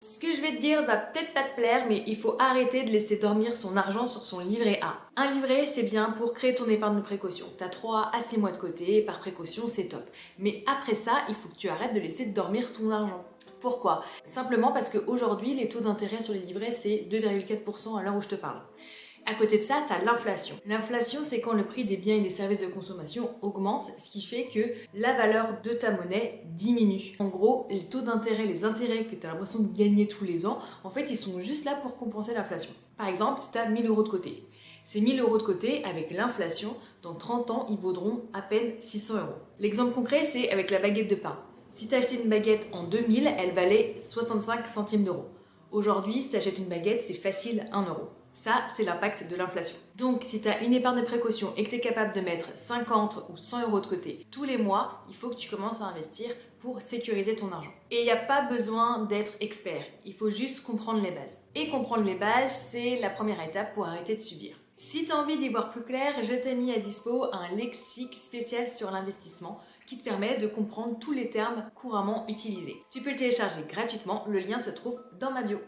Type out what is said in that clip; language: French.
Ce que je vais te dire va peut-être pas te plaire, mais il faut arrêter de laisser dormir son argent sur son livret A. Un livret, c'est bien pour créer ton épargne de précaution. T'as 3 à 6 mois de côté, par précaution, c'est top. Mais après ça, il faut que tu arrêtes de laisser dormir ton argent. Pourquoi? Simplement parce qu'aujourd'hui, les taux d'intérêt sur les livrets, c'est 2,4% à l'heure où je te parle. À côté de ça, tu as l'inflation. L'inflation, c'est quand le prix des biens et des services de consommation augmente, ce qui fait que la valeur de ta monnaie diminue. En gros, les taux d'intérêt, les intérêts que tu as l'impression de gagner tous les ans, en fait, ils sont juste là pour compenser l'inflation. Par exemple, si tu as 1000 euros de côté. Ces 1000 euros de côté, avec l'inflation, dans 30 ans, ils vaudront à peine 600 euros. L'exemple concret, c'est avec la baguette de pain. Si tu as acheté une baguette en 2000, elle valait 65 centimes d'euros. Aujourd'hui, si tu achètes une baguette, c'est facile 1 euro. Ça, c'est l'impact de l'inflation. Donc, si tu as une épargne de précaution et que tu es capable de mettre 50 ou 100 euros de côté tous les mois, il faut que tu commences à investir pour sécuriser ton argent. Et il n'y a pas besoin d'être expert, il faut juste comprendre les bases. Et comprendre les bases, c'est la première étape pour arrêter de subir. Si tu as envie d'y voir plus clair, je t'ai mis à dispo un lexique spécial sur l'investissement qui te permet de comprendre tous les termes couramment utilisés. Tu peux le télécharger gratuitement, le lien se trouve dans ma bio.